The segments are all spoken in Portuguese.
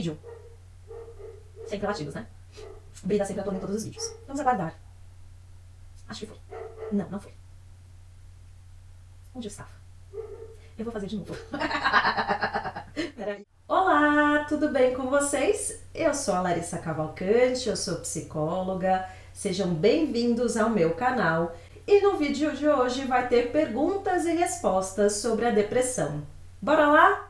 Vídeo. Sempre latidos, né? Brida sempre atuando em todos os vídeos. Vamos aguardar. Acho que foi. Não, não foi. Onde eu estava? Eu vou fazer de novo. Peraí. Olá, tudo bem com vocês? Eu sou a Larissa Cavalcante, eu sou psicóloga. Sejam bem-vindos ao meu canal. E no vídeo de hoje vai ter perguntas e respostas sobre a depressão. Bora lá?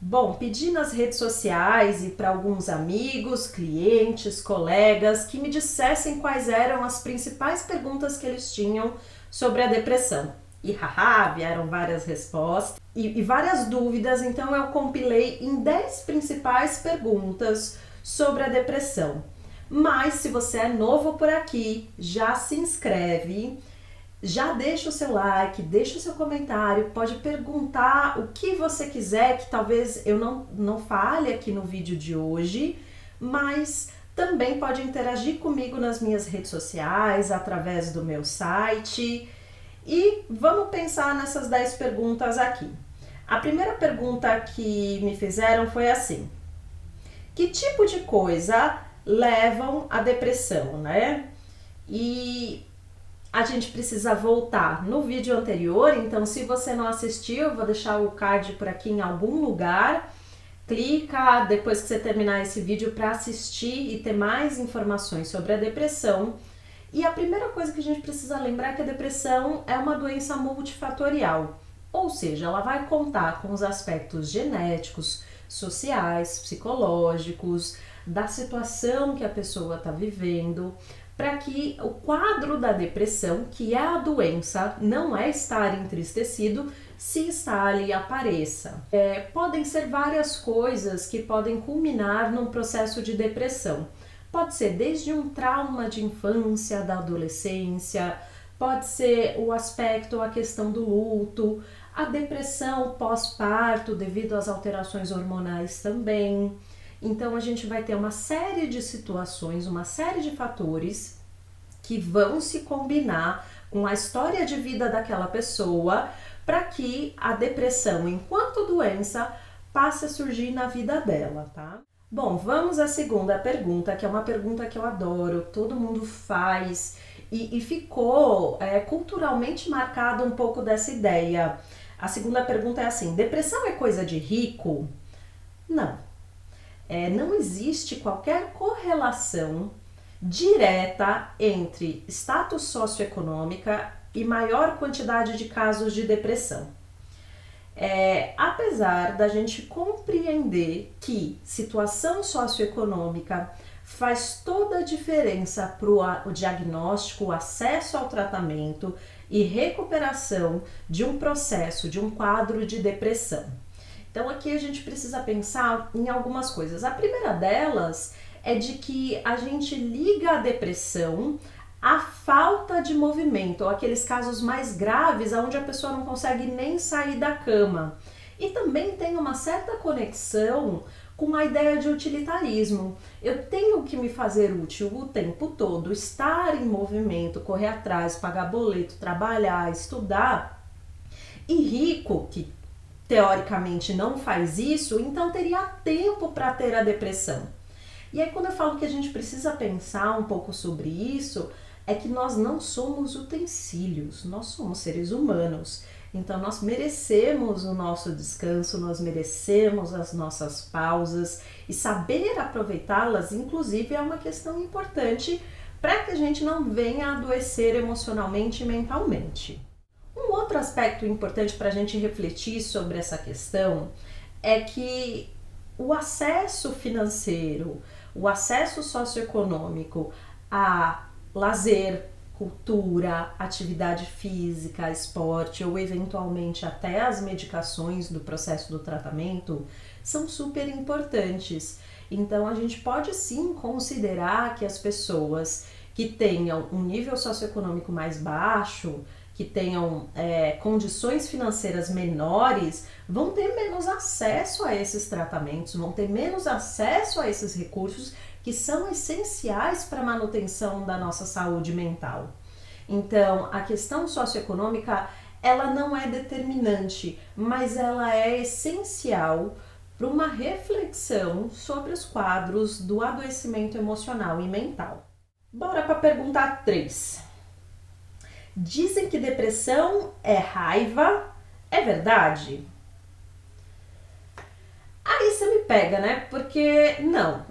Bom, pedi nas redes sociais e para alguns amigos, clientes, colegas que me dissessem quais eram as principais perguntas que eles tinham sobre a depressão. E haha, vieram várias respostas e várias dúvidas, então eu compilei em 10 principais perguntas sobre a depressão. Mas se você é novo por aqui, já se inscreve. Já deixa o seu like, deixa o seu comentário, pode perguntar o que você quiser, que talvez eu não fale aqui no vídeo de hoje, mas também pode interagir comigo nas minhas redes sociais, através do meu site. E vamos pensar nessas 10 perguntas aqui. A primeira pergunta que me fizeram foi assim: que tipo de coisa levam à depressão, né? E a gente precisa voltar no vídeo anterior, então se você não assistiu, eu vou deixar o card por aqui em algum lugar. Clica depois que você terminar esse vídeo para assistir e ter mais informações sobre a depressão. E a primeira coisa que a gente precisa lembrar é que a depressão é uma doença multifatorial, ou seja, ela vai contar com os aspectos genéticos, sociais, psicológicos, da situação que a pessoa está vivendo, para que o quadro da depressão, que é a doença, não é estar entristecido, se instale e apareça. Podem ser várias coisas que podem culminar num processo de depressão. Pode ser desde um trauma de infância, da adolescência, pode ser o aspecto, a questão do luto, a depressão pós-parto devido às alterações hormonais também. Então a gente vai ter uma série de situações, uma série de fatores que vão se combinar com a história de vida daquela pessoa para que a depressão, enquanto doença, passe a surgir na vida dela, tá? Bom, vamos à segunda pergunta, que é uma pergunta que eu adoro, todo mundo faz e ficou culturalmente marcado um pouco dessa ideia. A segunda pergunta é assim: depressão é coisa de rico? Não. Não existe qualquer correlação direta entre status socioeconômica e maior quantidade de casos de depressão. Apesar da gente compreender que situação socioeconômica faz toda a diferença para o diagnóstico, o acesso ao tratamento e recuperação de um processo, de um quadro de depressão. Então aqui a gente precisa pensar em algumas coisas. A primeira delas é de que a gente liga a depressão à falta de movimento, ou aqueles casos mais graves onde a pessoa não consegue nem sair da cama. E também tem uma certa conexão com a ideia de utilitarismo. Eu tenho que me fazer útil o tempo todo, estar em movimento, correr atrás, pagar boleto, trabalhar, estudar. E rico, que teoricamente não faz isso, então teria tempo para ter a depressão. E aí quando eu falo que a gente precisa pensar um pouco sobre isso, é que nós não somos utensílios, nós somos seres humanos. Então nós merecemos o nosso descanso, nós merecemos as nossas pausas e saber aproveitá-las, inclusive, é uma questão importante para que a gente não venha a adoecer emocionalmente e mentalmente. Um outro aspecto importante para a gente refletir sobre essa questão é que o acesso financeiro, o acesso socioeconômico a lazer, cultura, atividade física, esporte ou eventualmente até as medicações do processo do tratamento são super importantes. Então a gente pode sim considerar que as pessoas que tenham um nível socioeconômico mais baixo, que tenham condições financeiras menores, vão ter menos acesso a esses tratamentos, vão ter menos acesso a esses recursos que são essenciais para a manutenção da nossa saúde mental. Então, a questão socioeconômica ela não é determinante, mas ela é essencial para uma reflexão sobre os quadros do adoecimento emocional e mental. Bora para a pergunta 3. Dizem que depressão é raiva, é verdade? Aí você me pega, né? Porque não.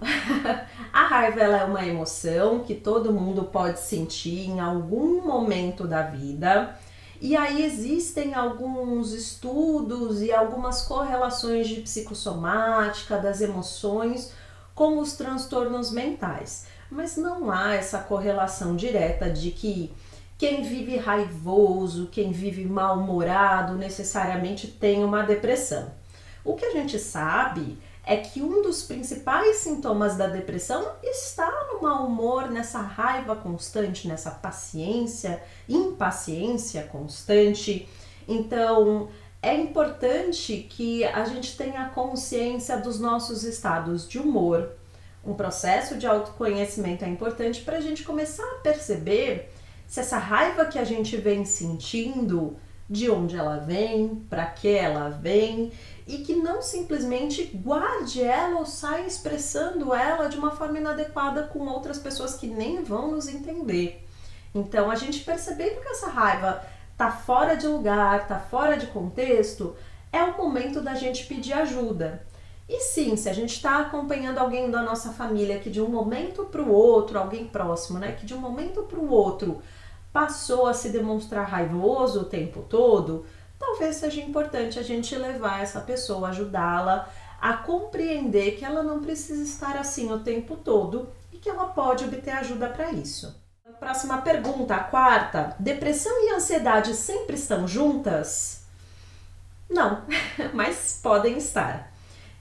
A raiva ela é uma emoção que todo mundo pode sentir em algum momento da vida. E aí existem alguns estudos e algumas correlações de psicossomática das emoções com os transtornos mentais. Mas não há essa correlação direta de que quem vive raivoso, quem vive mal-humorado, necessariamente tem uma depressão. O que a gente sabe é que um dos principais sintomas da depressão está no mau humor, nessa raiva constante, nessa impaciência constante. Então, é importante que a gente tenha consciência dos nossos estados de humor. Um processo de autoconhecimento é importante para a gente começar a perceber se essa raiva que a gente vem sentindo, de onde ela vem, para que ela vem, e que não simplesmente guarde ela ou saia expressando ela de uma forma inadequada com outras pessoas que nem vão nos entender. Então, a gente percebendo que essa raiva tá fora de lugar, tá fora de contexto, é o momento da gente pedir ajuda. E sim, se a gente está acompanhando alguém da nossa família que de um momento para o outro, alguém próximo, né, que de um momento para o outro passou a se demonstrar raivoso o tempo todo, talvez seja importante a gente levar essa pessoa, ajudá-la a compreender que ela não precisa estar assim o tempo todo e que ela pode obter ajuda para isso. Próxima pergunta, a quarta. Depressão e ansiedade sempre estão juntas? Não, mas podem estar.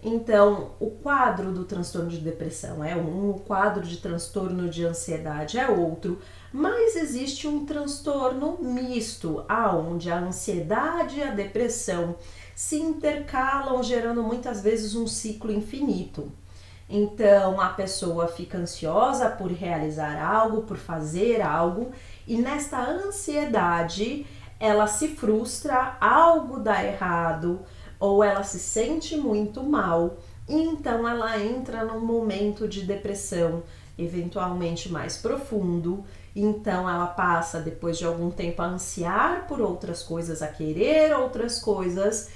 Então, o quadro do transtorno de depressão é um, o quadro de transtorno de ansiedade é outro, mas existe um transtorno misto, aonde a ansiedade e a depressão se intercalam, gerando muitas vezes um ciclo infinito. Então, a pessoa fica ansiosa por realizar algo, por fazer algo, e nesta ansiedade ela se frustra, algo dá errado, ou ela se sente muito mal, e então ela entra num momento de depressão, eventualmente mais profundo. Então ela passa, depois de algum tempo, a ansiar por outras coisas, a querer outras coisas,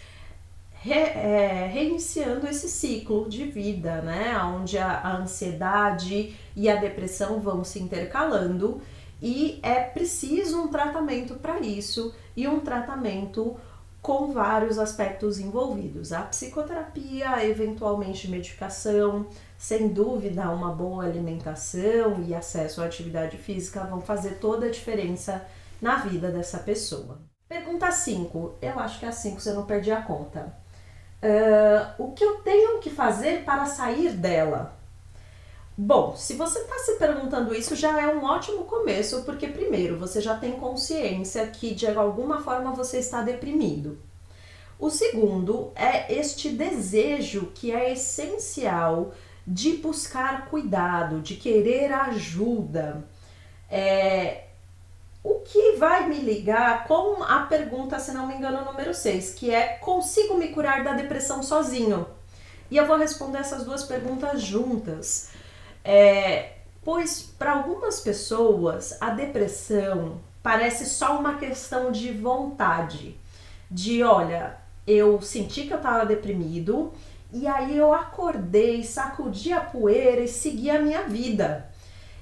reiniciando esse ciclo de vida, né? Onde a ansiedade e a depressão vão se intercalando, e é preciso um tratamento para isso, e um tratamento com vários aspectos envolvidos. A psicoterapia, eventualmente medicação, sem dúvida uma boa alimentação e acesso à atividade física vão fazer toda a diferença na vida dessa pessoa. Pergunta 5, eu acho que é a 5, se eu não perdi a conta. O que eu tenho que fazer para sair dela? Bom, se você está se perguntando isso, já é um ótimo começo, porque primeiro, você já tem consciência que de alguma forma você está deprimido. O segundo é este desejo que é essencial de buscar cuidado, de querer ajuda. O que vai me ligar com a pergunta, se não me engano, número 6, que é: consigo me curar da depressão sozinho? E eu vou responder essas duas perguntas juntas. Pois para algumas pessoas a depressão parece só uma questão de vontade, de olha, eu senti que eu estava deprimido e aí eu acordei, sacudi a poeira e segui a minha vida.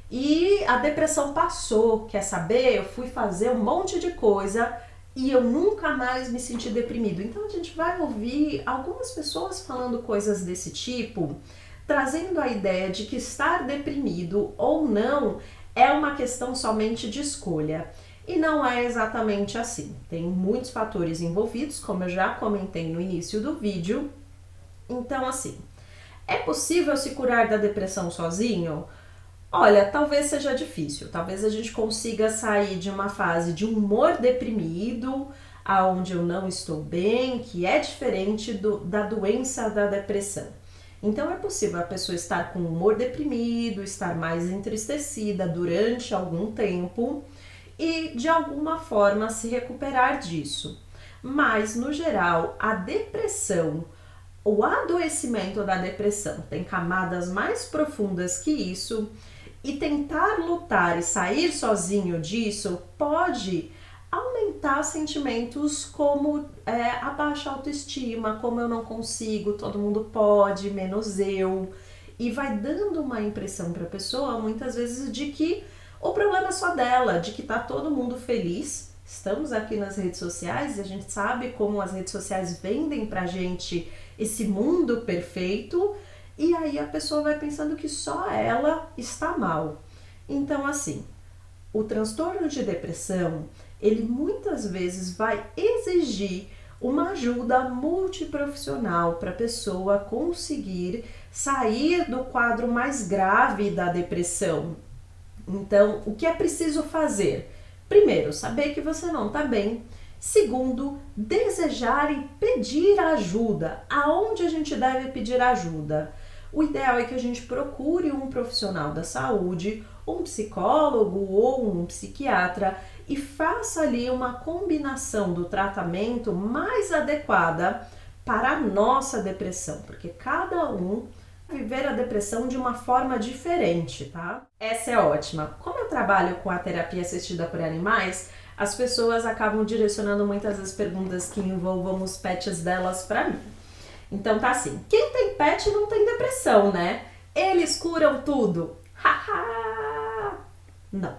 E a depressão passou, quer saber? Eu fui fazer um monte de coisa e eu nunca mais me senti deprimido. Então a gente vai ouvir algumas pessoas falando coisas desse tipo, trazendo a ideia de que estar deprimido ou não é uma questão somente de escolha. E não é exatamente assim. Tem muitos fatores envolvidos, como eu já comentei no início do vídeo. Então, assim, é possível se curar da depressão sozinho? Olha, talvez seja difícil. Talvez a gente consiga sair de uma fase de humor deprimido, aonde eu não estou bem, que é diferente da doença da depressão. Então é possível a pessoa estar com humor deprimido, estar mais entristecida durante algum tempo e de alguma forma se recuperar disso. Mas, no geral, a depressão, o adoecimento da depressão tem camadas mais profundas que isso, e tentar lutar e sair sozinho disso pode aumentar sentimentos como a baixa autoestima, como eu não consigo, todo mundo pode, menos eu. E vai dando uma impressão para a pessoa, muitas vezes, de que o problema é só dela, de que tá todo mundo feliz. Estamos aqui nas redes sociais e a gente sabe como as redes sociais vendem pra gente esse mundo perfeito, e aí a pessoa vai pensando que só ela está mal. Então, assim, o transtorno de depressão, ele muitas vezes vai exigir uma ajuda multiprofissional para a pessoa conseguir sair do quadro mais grave da depressão. Então, o que é preciso fazer? Primeiro, saber que você não está bem. Segundo, desejar e pedir ajuda. Aonde a gente deve pedir ajuda? O ideal é que a gente procure um profissional da saúde, um psicólogo ou um psiquiatra, e faça ali uma combinação do tratamento mais adequada para a nossa depressão, porque cada um viver a depressão de uma forma diferente, tá? Essa é ótima. Como eu trabalho com a terapia assistida por animais, as pessoas acabam direcionando muitas das perguntas que envolvam os pets delas para mim. Então tá assim, quem tem pet não tem depressão, né? Eles curam tudo. Haha! Não.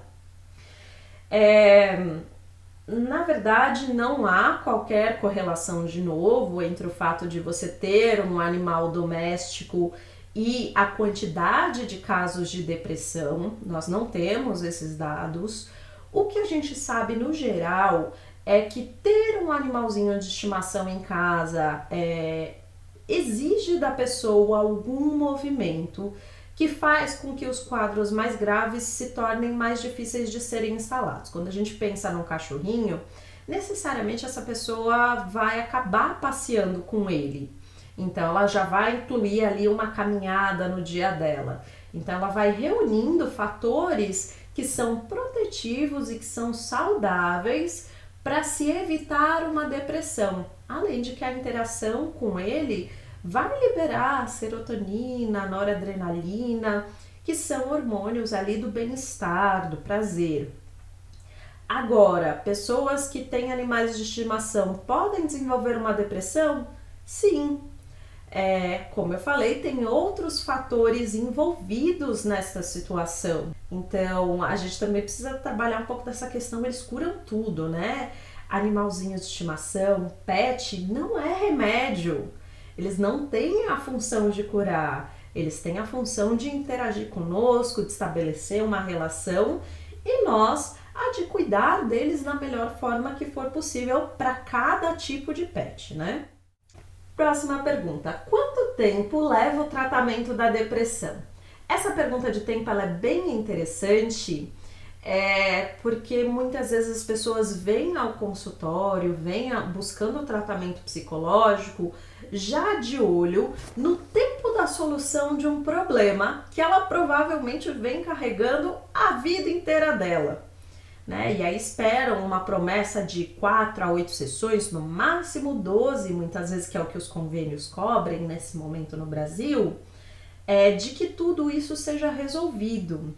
Na verdade, não há qualquer correlação, de novo, entre o fato de você ter um animal doméstico e a quantidade de casos de depressão. Nós não temos esses dados. O que a gente sabe no geral é que ter um animalzinho de estimação em casa exige da pessoa algum movimento que faz com que os quadros mais graves se tornem mais difíceis de serem instalados. Quando a gente pensa num cachorrinho, necessariamente essa pessoa vai acabar passeando com ele. Então ela já vai incluir ali uma caminhada no dia dela. Então ela vai reunindo fatores que são protetivos e que são saudáveis para se evitar uma depressão. Além de que a interação com ele vai liberar serotonina, noradrenalina, que são hormônios ali do bem-estar, do prazer. Agora, pessoas que têm animais de estimação podem desenvolver uma depressão? Sim. Como eu falei, tem outros fatores envolvidos nessa situação. Então, a gente também precisa trabalhar um pouco dessa questão, eles curam tudo, né? Animalzinhos de estimação, pet, não é remédio. Eles não têm a função de curar, eles têm a função de interagir conosco, de estabelecer uma relação, e nós há de cuidar deles da melhor forma que for possível para cada tipo de pet, né? Próxima pergunta: quanto tempo leva o tratamento da depressão? Essa pergunta de tempo ela é bem interessante, porque muitas vezes as pessoas vêm ao consultório, buscando tratamento psicológico, já de olho no tempo da solução de um problema que ela provavelmente vem carregando a vida inteira dela, né? E aí esperam uma promessa de 4 a 8 sessões, no máximo 12, muitas vezes, que é o que os convênios cobrem nesse momento no Brasil, de que tudo isso seja resolvido.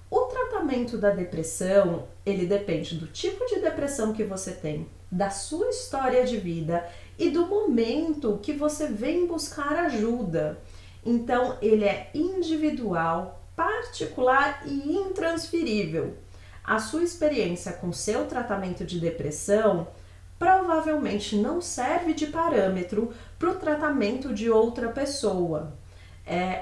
O tratamento da depressão, ele depende do tipo de depressão que você tem, da sua história de vida e do momento que você vem buscar ajuda. Então, ele é individual, particular e intransferível. A sua experiência com seu tratamento de depressão provavelmente não serve de parâmetro para o tratamento de outra pessoa.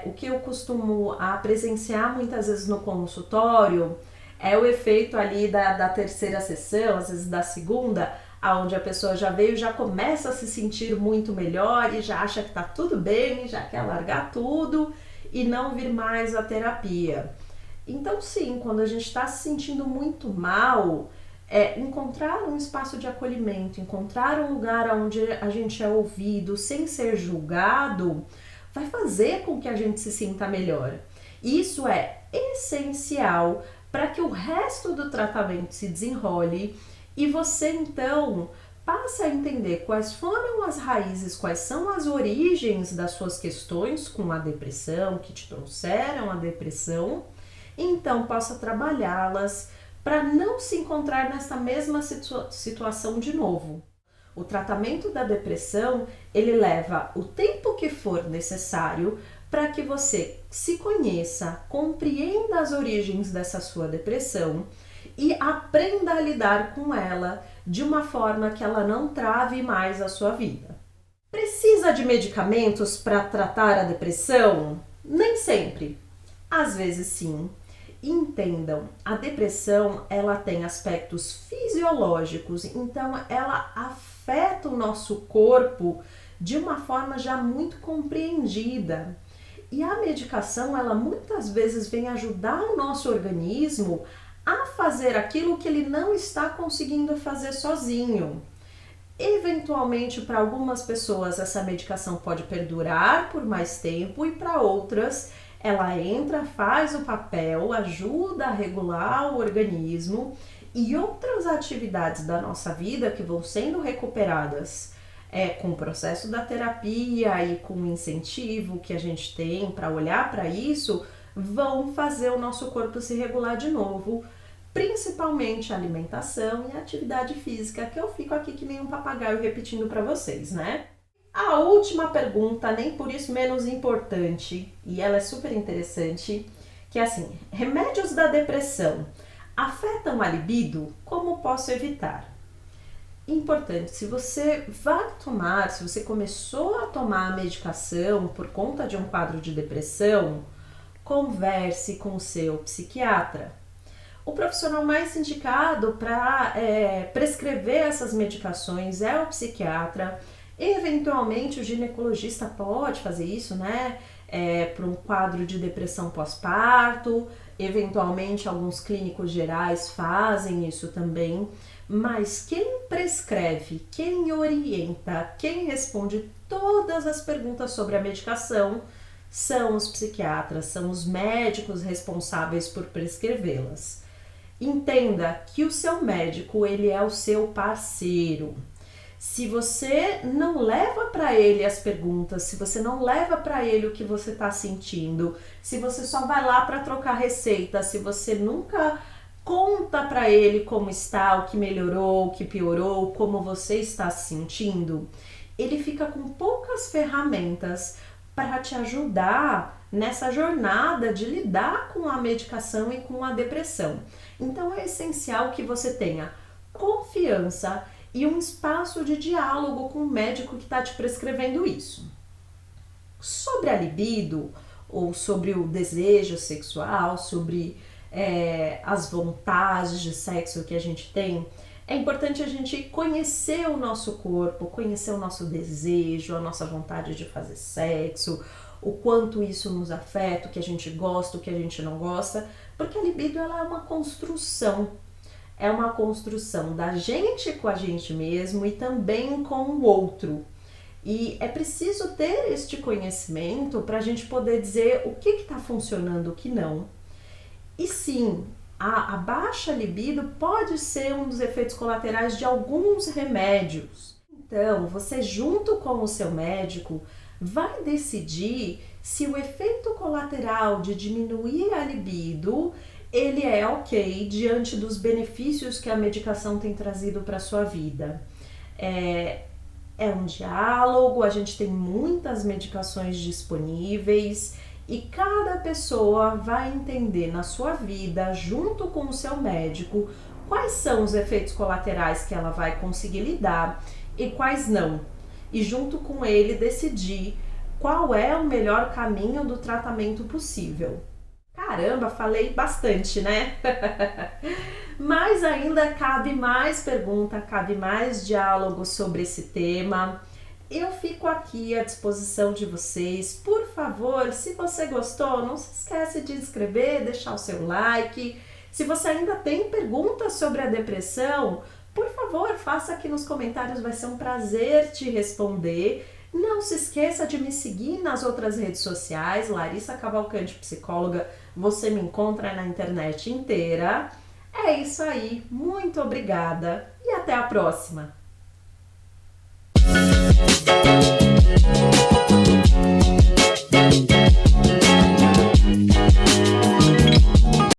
O que eu costumo presenciar muitas vezes no consultório é o efeito ali da terceira sessão, às vezes da segunda, onde a pessoa já veio e já começa a se sentir muito melhor e já acha que tá tudo bem, já quer largar tudo e não vir mais à terapia. Então sim, quando a gente está se sentindo muito mal, encontrar um espaço de acolhimento, encontrar um lugar onde a gente é ouvido sem ser julgado, vai fazer com que a gente se sinta melhor. Isso é essencial para que o resto do tratamento se desenrole e você então passe a entender quais foram as raízes, quais são as origens das suas questões com a depressão, que te trouxeram a depressão, e então possa trabalhá-las para não se encontrar nessa mesma situação de novo. O tratamento da depressão, ele leva o tempo que for necessário para que você se conheça, compreenda as origens dessa sua depressão e aprenda a lidar com ela de uma forma que ela não trave mais a sua vida. Precisa de medicamentos para tratar a depressão? Nem sempre. Às vezes sim. Entendam, a depressão ela tem aspectos fisiológicos, então ela afeta o nosso corpo de uma forma já muito compreendida. E a medicação, ela muitas vezes vem ajudar o nosso organismo a fazer aquilo que ele não está conseguindo fazer sozinho. Eventualmente, para algumas pessoas, essa medicação pode perdurar por mais tempo e para outras, ela entra, faz o papel, ajuda a regular o organismo e outras atividades da nossa vida que vão sendo recuperadas com o processo da terapia e com o incentivo que a gente tem para olhar para isso, vão fazer o nosso corpo se regular de novo, principalmente a alimentação e a atividade física, que eu fico aqui que nem um papagaio repetindo para vocês, né? A última pergunta, nem por isso menos importante, e ela é super interessante, que é assim: remédios da depressão afetam a libido? Como posso evitar? Importante, se você vai tomar, se você começou a tomar a medicação por conta de um quadro de depressão, converse com o seu psiquiatra. O profissional mais indicado para prescrever essas medicações é o psiquiatra. Eventualmente o ginecologista pode fazer isso, né? Para um quadro de depressão pós-parto, eventualmente alguns clínicos gerais fazem isso também, mas quem prescreve, quem orienta, quem responde todas as perguntas sobre a medicação são os psiquiatras, são os médicos responsáveis por prescrevê-las. Entenda que o seu médico, ele é o seu parceiro. Se você não leva para ele as perguntas, se você não leva para ele o que você está sentindo, se você só vai lá para trocar receita, se você nunca conta para ele como está, o que melhorou, o que piorou, como você está se sentindo, ele fica com poucas ferramentas para te ajudar nessa jornada de lidar com a medicação e com a depressão. Então é essencial que você tenha confiança e um espaço de diálogo com o médico que está te prescrevendo isso. Sobre a libido, ou sobre o desejo sexual, sobre as vontades de sexo que a gente tem, é importante a gente conhecer o nosso corpo, conhecer o nosso desejo, a nossa vontade de fazer sexo, o quanto isso nos afeta, o que a gente gosta, o que a gente não gosta, porque a libido ela é uma construção da gente com a gente mesmo e também com o outro. E é preciso ter este conhecimento para a gente poder dizer o que está funcionando, o que não. E sim, a baixa libido pode ser um dos efeitos colaterais de alguns remédios. Então, você junto com o seu médico vai decidir se o efeito colateral de diminuir a libido ele é ok diante dos benefícios que a medicação tem trazido para a sua vida. É um diálogo, a gente tem muitas medicações disponíveis e cada pessoa vai entender na sua vida, junto com o seu médico, quais são os efeitos colaterais que ela vai conseguir lidar e quais não. E junto com ele decidir qual é o melhor caminho do tratamento possível. Caramba, falei bastante, né? Mas ainda cabe mais pergunta, cabe mais diálogo sobre esse tema. Eu fico aqui à disposição de vocês. Por favor, se você gostou, não se esquece de inscrever, deixar o seu like. Se você ainda tem perguntas sobre a depressão, por favor, faça aqui nos comentários, vai ser um prazer te responder. Não Não se esqueça de me seguir nas outras redes sociais, Larissa Cavalcante Psicóloga, você me encontra na internet inteira. É isso aí, muito obrigada e até a próxima!